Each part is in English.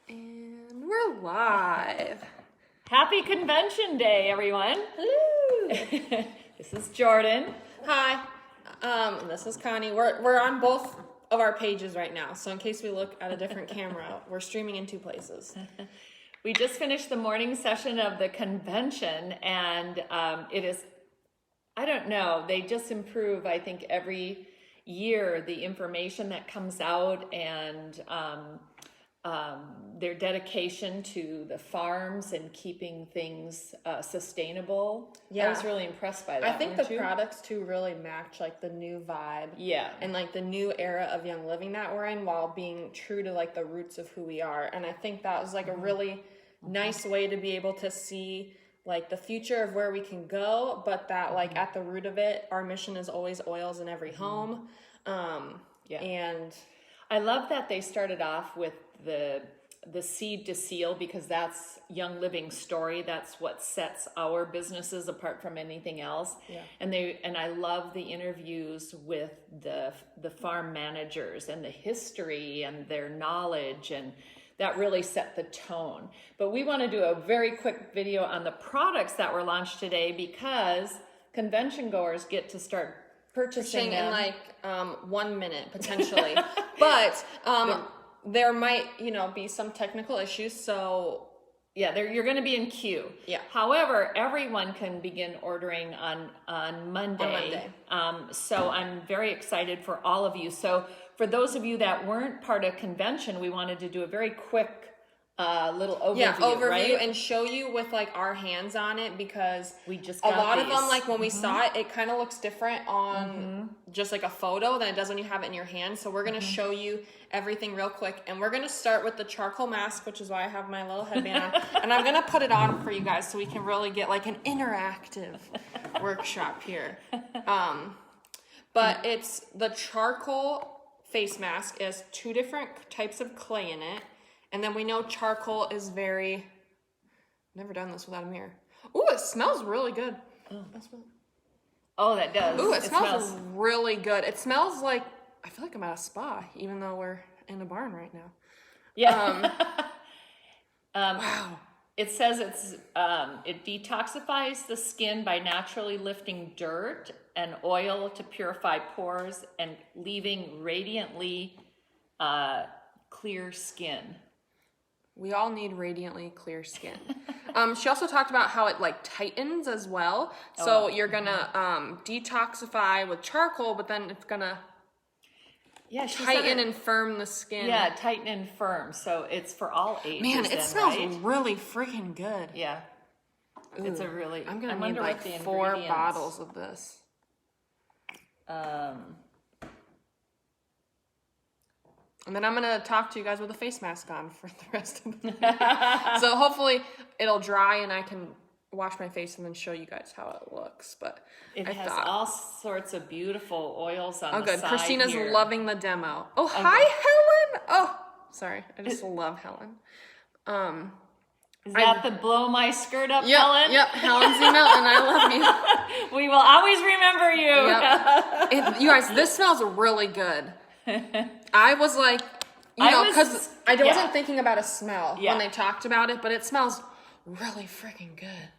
And we're live. Happy Convention Day, everyone. Hello. This is Jordan. Hi. This is Connie. We're on both of our pages right now. So in case we look at a different camera, we're streaming in two places. We just finished the morning session of the convention, and it is, I don't know, they just improve, I think, every year, the information that comes out and their dedication to the farms and keeping things sustainable. Yeah. I was really impressed by that. I think the products too really match like the new vibe. Yeah. And like the new era of young living that we're in, while being true to like the roots of who we are. And I think that was like a really nice way to be able to see like the future of where we can go, but that like at the root of it, our mission is always oils in every home. And I love that they started off with the seed to seal, because that's Young Living's story. That's what sets our businesses apart from anything else. Yeah. And I love the interviews with the farm managers and the history and their knowledge, and that really set the tone. But we want to do a very quick video on the products that were launched today, because convention goers get to start purchasing them in like 1 minute potentially. But there might, be some technical issues. So yeah, you're going to be in queue. Yeah. However, everyone can begin ordering on Monday. So I'm very excited for all of you. So for those of you that weren't part of convention, we wanted to do a very quick little overview, right? And show you with like our hands on it, because we just a got lot these. of them, like when we saw it, it kind of looks different on just like a photo than it does when you have it in your hand. So we're going to show you everything real quick, and we're going to start with the charcoal mask, which is why I have my little headband on, and I'm going to put it on for you guys so we can really get like an interactive workshop here. But it's the charcoal face mask. It has 2 different types of clay in it. And then we know charcoal is very, never done this without a mirror. Ooh, it smells really good. Oh, that does. Ooh, it smells really good. It smells like, I feel like I'm at a spa, even though we're in a barn right now. Yeah. Wow. It says it detoxifies the skin by naturally lifting dirt and oil to purify pores and leaving radiantly clear skin. We all need radiantly clear skin. She also talked about how it like tightens as well. So you're gonna detoxify with charcoal, but then it's gonna tighten and firm the skin. Yeah, tighten and firm. So it's for all ages. Man, it smells really freaking good. Yeah. Ooh, it's a really. I'm gonna need like 4 bottles of this. And then I'm going to talk to you guys with a face mask on for the rest of the day. So hopefully it'll dry and I can wash my face and then show you guys how it looks. But it has all sorts of beautiful oils on the good. side. Christina's here. loving the demo. Oh, hi, Helen. Oh, sorry. I just love Helen. Is that the blow my skirt up, Helen? Yep, Helen Z. Melton, I love you. We will always remember you. Yep. You guys, this smells really good. I was like, because I wasn't thinking about a smell when they talked about it, but it smells really freaking good.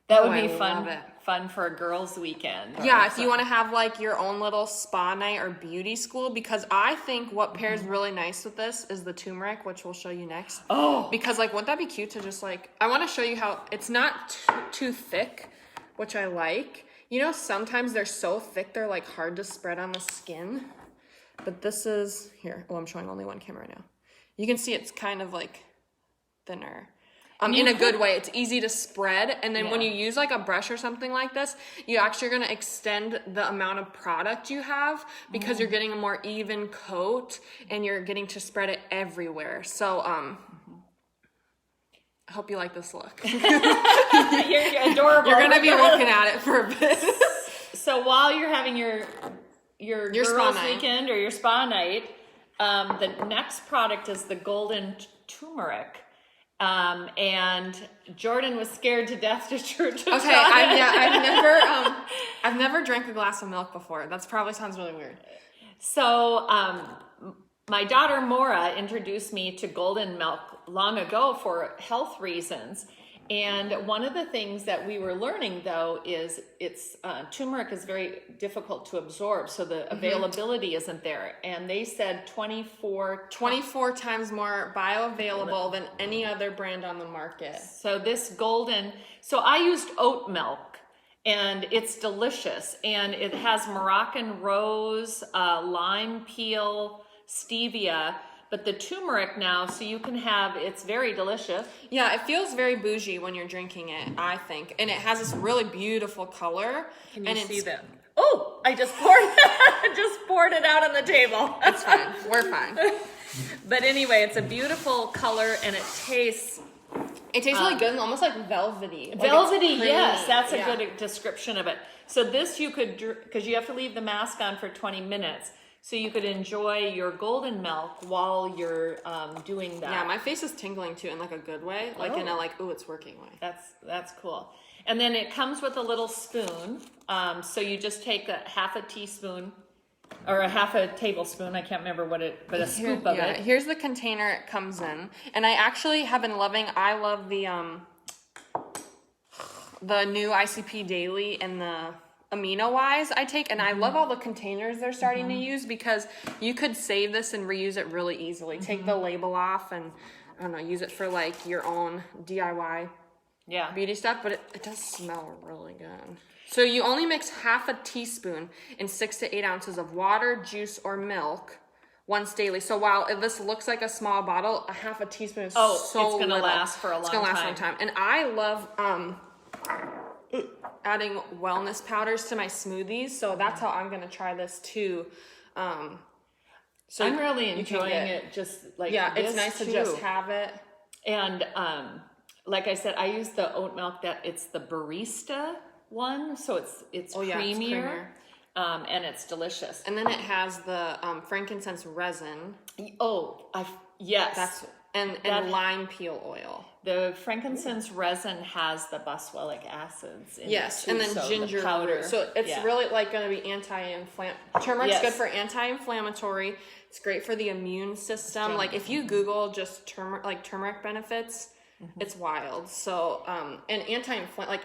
That would be fun for a girls' weekend. Yeah, if you want to have like your own little spa night or beauty school, because I think what pairs really nice with this is the turmeric, which we'll show you next. Oh. Because like, wouldn't that be cute to just like, I want to show you how it's not too thick, which I like. Sometimes they're so thick, they're like hard to spread on the skin. But this is, here, I'm showing only one camera now. You can see it's kind of like thinner. In a good way. It's easy to spread. And then when you use like a brush or something like this, you actually are going to extend the amount of product you have, because you're getting a more even coat and you're getting to spread it everywhere. So, I hope you like this look. You're adorable. You're going to be looking at it for a bit. So while you're having your girls' weekend or your spa night, the next product is the golden turmeric. And Jordan was scared to death to try. I've never drank a glass of milk before. That's probably sounds really weird. So, My daughter Maura introduced me to golden milk long ago for health reasons. And one of the things that we were learning, though, is turmeric is very difficult to absorb, so the availability isn't there. And they said 24 times more bioavailable than any other brand on the market. So so I used oat milk, and it's delicious. And it has Moroccan rose, lime peel, stevia, but the turmeric now, so you can have, it's very delicious. Yeah, it feels very bougie when you're drinking it, I think. And it has this really beautiful color. Can you see that? Oh, I just poured it out on the table. It's fine. We're fine. But anyway, it's a beautiful color, and it tastes really good, almost like velvety. Velvety, yes, that's a good description of it. So this you could, because you have to leave the mask on for 20 minutes. So you could enjoy your golden milk while you're doing that. Yeah, my face is tingling too in like a good way, like in a ooh, it's working way. That's cool. And then it comes with a little spoon. So you just take a half a teaspoon or a half a tablespoon. I can't remember but a scoop of it. Here's the container it comes in, and I actually have been loving. I love the new ICP Daily and the amino wise I take, and I love all the containers they're starting to use, because you could save this and reuse it really easily. Take the label off and I don't know, use it for like your own DIY beauty stuff, but it does smell really good. So you only mix half a teaspoon in 6 to 8 ounces of water, juice, or milk once daily. So while this looks like a small bottle, a half a teaspoon is so it's gonna little. last for a long time. It's gonna last a long time. And I love adding wellness powders to my smoothies, so that's how I'm gonna try this too. So I'm really enjoying it. Just like it's nice to just have it. And like I said, I use the oat milk it's the barista one, so it's creamier, and it's delicious. And then it has the frankincense resin. Yes, and lime peel oil. The frankincense resin has the boswellic acids in it too, and then ginger powder. So it's really like going to be anti-inflammatory. Turmeric's good for anti-inflammatory. It's great for the immune system. Like if you Google just turmeric benefits, it's wild. So and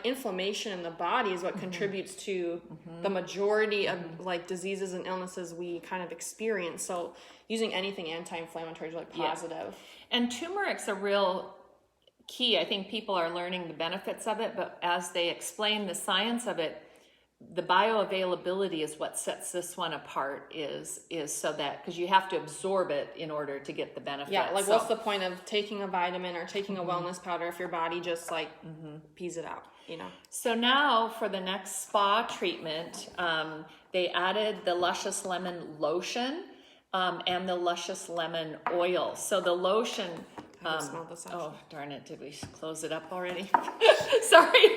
inflammation in the body is what contributes to the majority of like diseases and illnesses we kind of experience. So using anything anti-inflammatory is like positive. And turmeric's a real key. I think people are learning the benefits of it, but as they explain the science of it, the bioavailability is what sets this one apart, is so that, because you have to absorb it in order to get the benefits. Yeah, like what's the point of taking a vitamin or taking a wellness powder if your body just like pees it out, you know? So now for the next spa treatment, they added the Luscious Lemon Lotion and the Luscious Lemon Oil. So the lotion... oh, darn it. Did we close it up already? Sorry.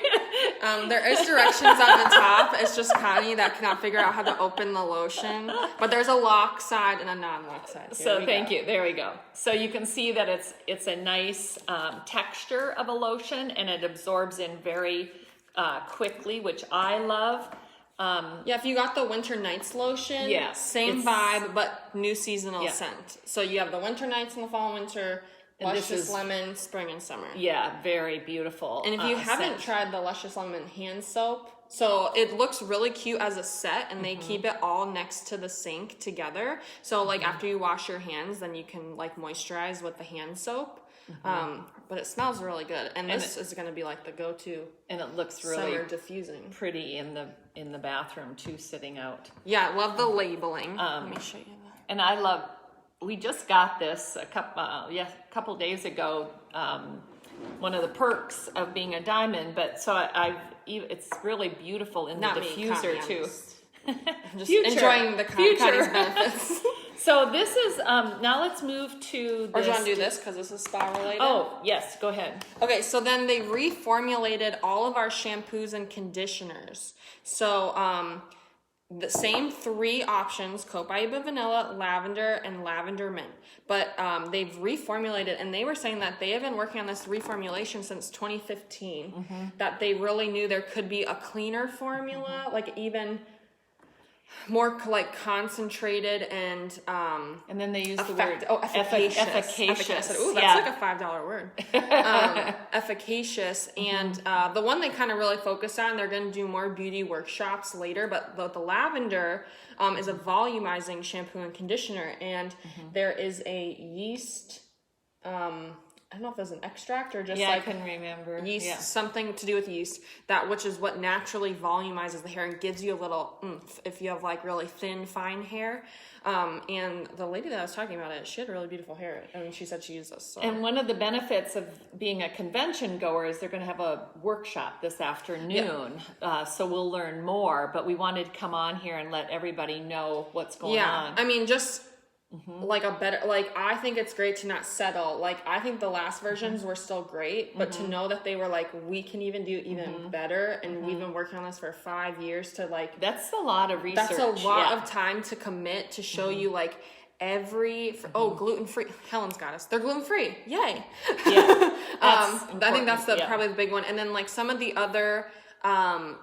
There is directions on the top. It's just Connie that cannot figure out how to open the lotion. But there's a lock side and a non-lock side. Thank you. There we go. So you can see that it's a nice texture of a lotion, and it absorbs in very quickly, which I love. If you got the Winter Nights lotion, same vibe, but new seasonal scent. So you have the Winter Nights in the fall and winter, and Luscious Lemon, spring and summer. Yeah, very beautiful. And if you haven't tried the Luscious Lemon hand soap, so it looks really cute as a set, and they keep it all next to the sink together. So like after you wash your hands, then you can like moisturize with the hand soap. But it smells really good, and this is going to be like the go-to. And it looks really summer diffusing, pretty in the bathroom too, sitting out. Yeah, I love the labeling. Let me show you that. And I love. We just got this a couple days ago. One of the perks of being a diamond, but so it's really beautiful in the diffuser too. I'm just enjoying the Connie's benefits. So this is now let's move to. Or do you want to do this because this is spa related? Oh yes, go ahead. Okay, so then they reformulated all of our shampoos and conditioners. So the same 3 options: Copaiba Vanilla, Lavender, and Lavender Mint. But they've reformulated, and they were saying that they have been working on this reformulation since 2015. That they really knew there could be a cleaner formula, like even more like concentrated and then they use the word efficacious. efficacious. Ooh, that's like a $5 word. Efficacious. And the one they kind of really focus on, they're going to do more beauty workshops later, but the lavender is a volumizing shampoo and conditioner, and there is a yeast I don't know if there's an extract or just I couldn't remember. Yeast, something to do with yeast, which is what naturally volumizes the hair and gives you a little oomph if you have like really thin, fine hair. And the lady that I was talking about she had really beautiful hair. I mean, she said she used this. So. And one of the benefits of being a convention goer is they're going to have a workshop this afternoon. So we'll learn more, but we wanted to come on here and let everybody know what's going on. I mean, just like a better, like, I think it's great to not settle. Like, I think the last versions were still great, but to know that they were like, we can even do even better, and we've been working on this for 5 years to like, that's a lot of research. That's a lot of time to commit to show you like every gluten-free. Helen's got us. They're gluten-free. Yay. Yeah. I think that's probably the big one. And then like some of the other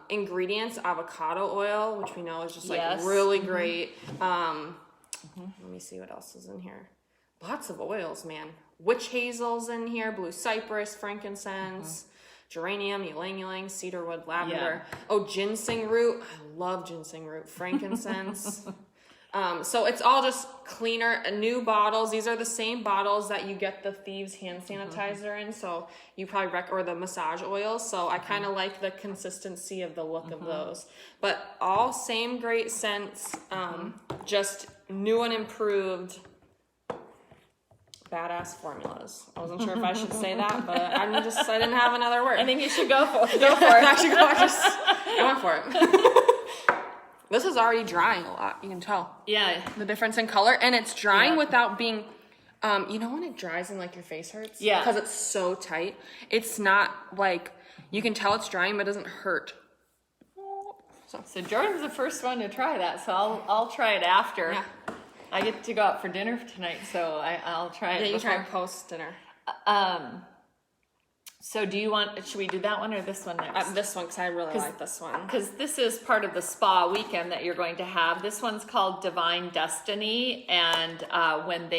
ingredients, avocado oil, which we know is just like really great. Let me see what else is in here. Lots of oils, man. Witch hazel's in here, blue cypress, frankincense, geranium, ylang ylang, cedarwood, lavender. Oh, ginseng root. I love ginseng root. Frankincense. So it's all just cleaner, new bottles. These are the same bottles that you get the Thieves hand sanitizer in. So you probably or the massage oils. So I kind of like the consistency of the look of those. But all same great scents, just new and improved badass formulas. I wasn't sure if I should say that, but I didn't have another word. I think you should go for it. I went for it. This is already drying a lot. You can tell. Yeah. The difference in color. And it's drying without being, you know when it dries and like your face hurts? Yeah. Because it's so tight. It's not like, you can tell it's drying, but it doesn't hurt. So Jordan's the first one to try that, so I'll try it after. Yeah. I get to go out for dinner tonight, so I'll try it. Yeah, you try post dinner. So should we do that one or this one next? This one, because I really like this one. Because this is part of the spa weekend that you're going to have. This one's called Divine Destiny, and when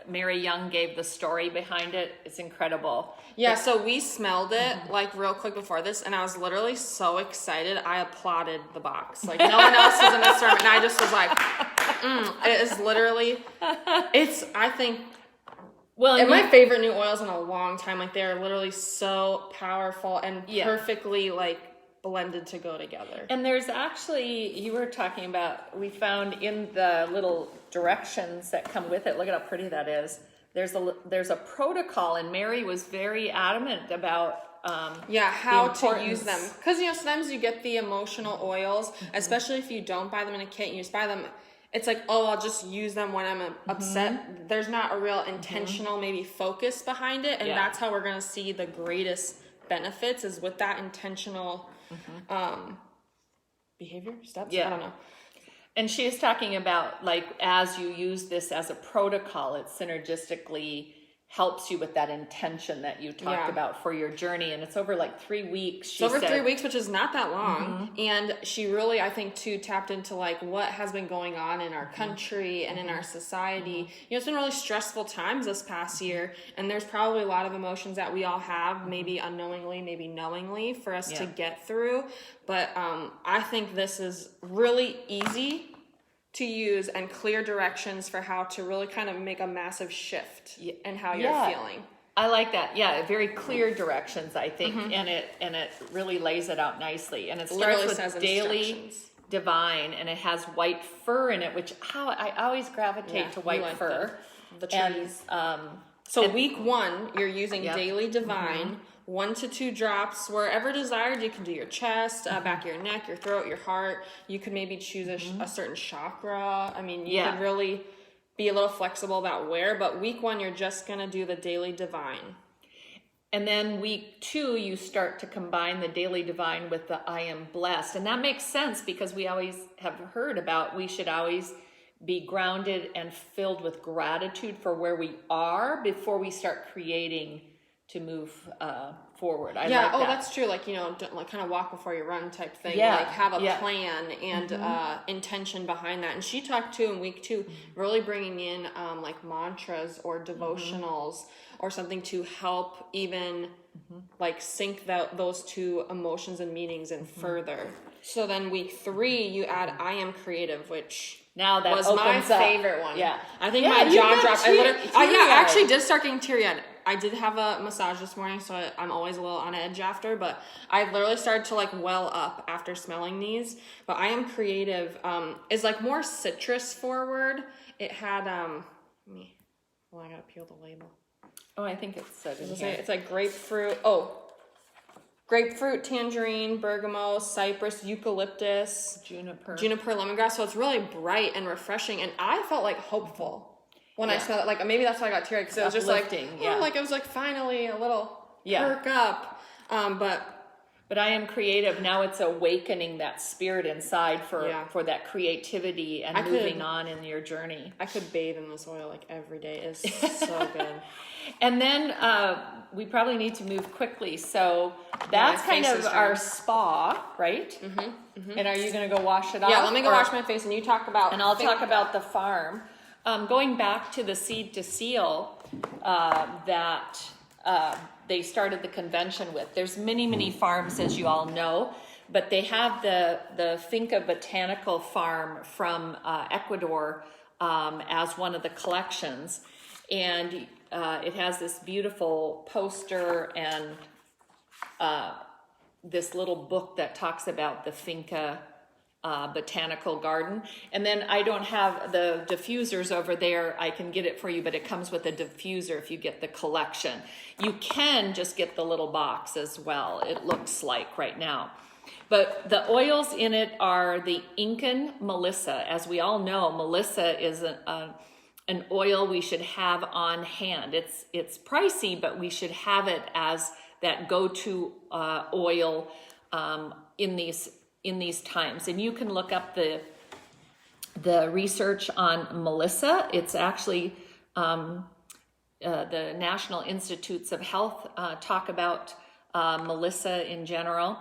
Mary Young gave the story behind it, it's incredible. Yeah, so we smelled it like real quick before this, and I was literally so excited. I applauded the box. Like no one else was in this room, and I just was like, it is literally, I think, my favorite new oils in a long time. Like they're literally so powerful and perfectly like blended to go together. And there's actually, you were talking about, we found in the little directions that come with it, look at how pretty that is. There's a protocol, and Mary was very adamant about how to use them. Because, sometimes you get the emotional oils, especially if you don't buy them in a kit, you just buy them. It's like, I'll just use them when I'm upset. There's not a real intentional maybe focus behind it, and that's how we're going to see the greatest benefits is with that intentional behavior steps. I don't know. And she is talking about, like, as you use this as a protocol, it synergistically helps you with that intention that you talked about for your journey. And it's over like 3 weeks. It's over 3 weeks, which is not that long. And she really, I think, too, tapped into like what has been going on in our country and in our society. It's been really stressful times this past year. And there's probably a lot of emotions that we all have, maybe unknowingly, maybe knowingly, for us to get through. But I think this is really easy to use and clear directions for how to really kind of make a massive shift in how you're feeling. I like that. Yeah, very clear directions, I think, and it really lays it out nicely. And it starts with Daily Divine, and it has white fur in it, which I always gravitate to white fur. The trees. So week 1, you're using Daily Divine. 1 to 2 drops, wherever desired. You can do your chest, back of your neck, your throat, your heart. You could maybe choose a certain chakra. I mean, you could really be a little flexible about where, but week 1, you're just going to do the Daily Divine. And then week 2, you start to combine the Daily Divine with the I Am Blessed. And that makes sense because we always have heard about we should always be grounded and filled with gratitude for where we are before we start creating move forward. I yeah, like that. That's true. Like, don't, like kind of walk before you run type thing. Yeah, Like have a yeah. plan and intention behind that. And she talked too in week 2, really bringing in like mantras or devotionals or something to help even like sync those two emotions and meanings in further. So then week 3, you add I am creative, which now that was my opens up. favorite one. Yeah. I think Yeah, my you jaw got dropped. teary-eyed. I actually did start getting teary-eyed. I did have a massage this morning, so I'm always a little on edge after, but I literally started to like well up after smelling these. But I am creative is like more citrus forward. It had I gotta peel the label. Oh, I think it's said in here. It's like grapefruit. Grapefruit, tangerine, bergamot, cypress, eucalyptus, Juniper, lemongrass. So it's really bright and refreshing, and I felt like hopeful when I smelled it. Like maybe that's why I got teary, because it was just like, like it was like finally a little perk up. But I am creative. Now it's awakening that spirit inside for that creativity and moving on in your journey. I could bathe in this oil like every day. It's so good. And then we probably need to move quickly. So that's kind of our spa, right? And are you going to go wash it off? Yeah, let me go wash my face and you talk about... And I'll talk about the farm. Going back to the Seed to Seal that they started the convention with. There's many farms, as you all know, but they have the Finca Botanical Farm from Ecuador as one of the collections. And it has this beautiful poster and this little book that talks about the Finca Botanical Garden. And then I don't have the diffusers over there. I can get it for you, but it comes with a diffuser if you get the collection. You can just get the little box as well, it looks like right now. But the oils in it are the Incan Melissa. As we all know, Melissa is an oil we should have on hand. It's pricey, but we should have it as that go-to oil in these times. And you can look up the research on Melissa. It's actually the National Institutes of Health talk about Melissa in general.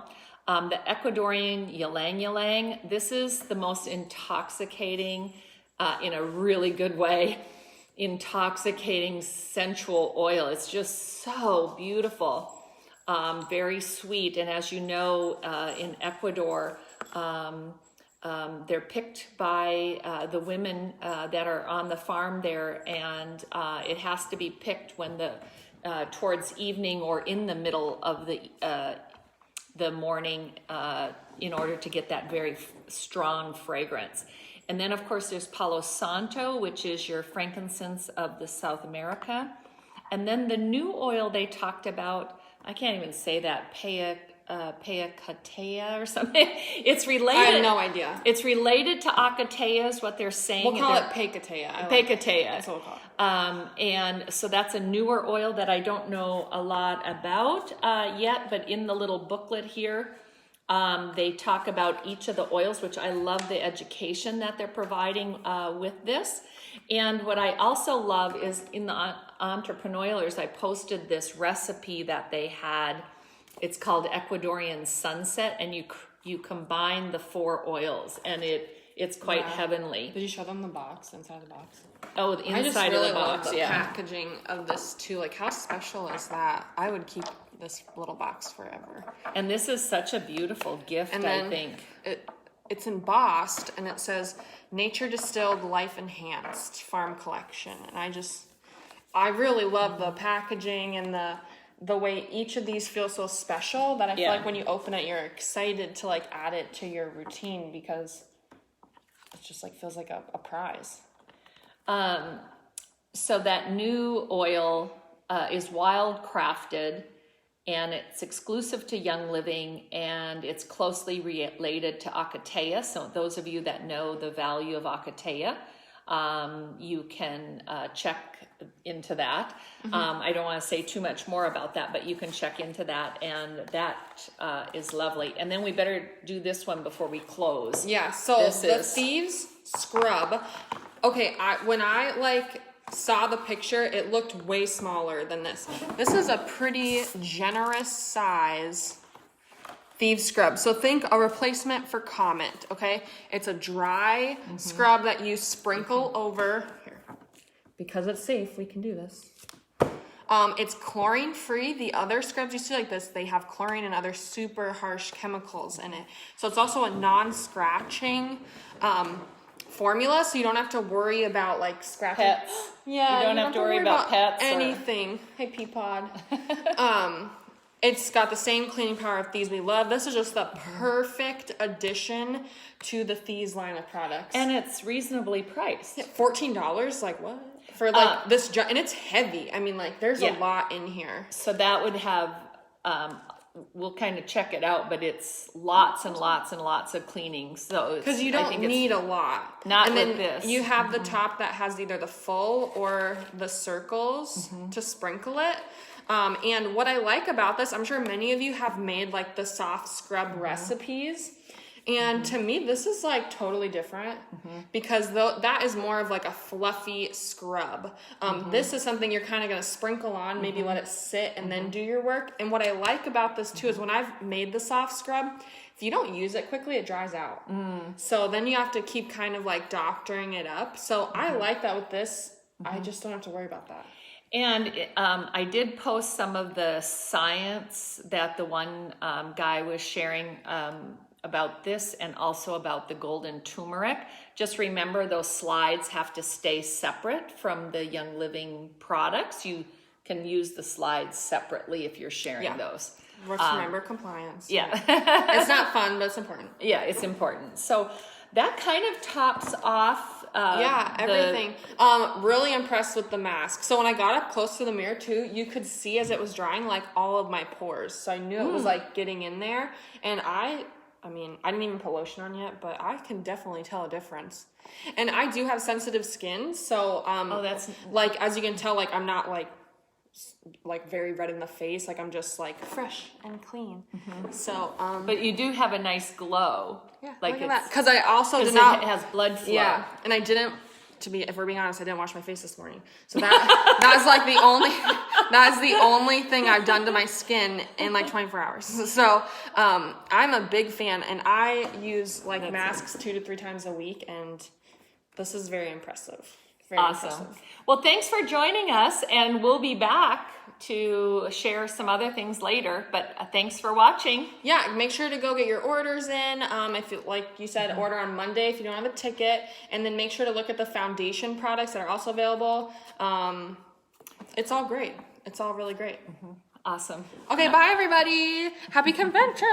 The Ecuadorian ylang ylang. This is the most intoxicating, in a really good way, intoxicating sensual oil. It's just so beautiful. Very sweet, and as you know, in Ecuador, they're picked by the women that are on the farm there, and it has to be picked when towards evening or in the middle of the morning in order to get that very strong fragrance. And then, of course, there's Palo Santo, which is your frankincense of the South America, and then the new oil they talked about. I can't even say that, Payacatea or something. It's related. I have no idea. It's related to Acatea is what they're saying. We'll call it Payacatea. Payacatea. That's what we'll call it. And so that's a newer oil that I don't know a lot about yet, but in the little booklet here, they talk about each of the oils, which I love the education that they're providing with this. And what I also love is in the Entrepreneurers, I posted this recipe that they had. It's called Ecuadorian Sunset, and you combine the 4 oils, and it's quite heavenly. Did you show them the box, inside the box? Oh, the inside of the box, love the packaging of this too. Like, how special is that? I would keep this little box forever. And this is such a beautiful gift, and then I think. It's embossed, and it says Nature Distilled Life Enhanced Farm Collection. And I really love the packaging and the way each of these feel so special that I feel like when you open it, you're excited to like add it to your routine, because it just like feels like a prize. So that new oil is wild crafted, and it's exclusive to Young Living, and it's closely related to Acatea. So those of you that know the value of Acatea, you can check into that. I don't want to say too much more about that, but you can check into that, and that is lovely. And then we better do this one before we close. Yeah, so the Thieves Scrub. Okay, when I saw the picture, it looked way smaller than this. This is a pretty generous size Thieves Scrub. So think a replacement for Comet, okay? It's a dry scrub that you sprinkle over. Here, because it's safe, we can do this. It's chlorine free. The other scrubs you see like this, they have chlorine and other super harsh chemicals in it. So it's also a non-scratching formula, so you don't have to worry about like scratching. Pets. Yeah, you don't have to worry about pets. Anything. Hey, Peapod. It's got the same cleaning power of Thieves we love. This is just the perfect addition to the Thieves line of products. And it's reasonably priced. $14, like what? For like this, and it's heavy. I mean, like there's a lot in here. So that would have, we'll kind of check it out, but it's lots and lots and lots of cleaning. So because you don't need a lot. Not and with then this. You have the top that has either the full or the circles to sprinkle it. And what I like about this, I'm sure many of you have made like the soft scrub recipes. And to me, this is like totally different because that is more of like a fluffy scrub. This is something you're kind of going to sprinkle on, maybe let it sit and then do your work. And what I like about this too is when I've made the soft scrub, if you don't use it quickly, it dries out. So then you have to keep kind of like doctoring it up. So I like that with this. I just don't have to worry about that. And I did post some of the science that the one guy was sharing about this and also about the golden turmeric. Just remember those slides have to stay separate from the Young Living products. You can use the slides separately if you're sharing those. Let's remember compliance. Yeah. It's not fun, but it's important. Yeah, it's important. So that kind of tops off everything. Really impressed with the mask. So when I got up close to the mirror too, you could see as it was drying like all of my pores. So I knew it was like getting in there. And I mean, I didn't even put lotion on yet, but I can definitely tell a difference. And I do have sensitive skin, so that's like as you can tell, like I'm not like very red in the face, like I'm just like fresh and clean. So but you do have a nice glow. Yeah, like look at that. Because I also did not. It has blood flow. Yeah, and I didn't. If we're being honest, I didn't wash my face this morning. So that's like the only. That's the only thing I've done to my skin in like 24 hours. So I'm a big fan, and I use like masks 2 to 3 times a week, and this is very impressive. Very impressive. Well, thanks for joining us, and we'll be back to share some other things later, but thanks for watching. Yeah, make sure to go get your orders in. If you, like you said, order on Monday if you don't have a ticket, and then make sure to look at the foundation products that are also available. It's all great. It's all really great. Awesome. Okay, bye everybody. Happy convention.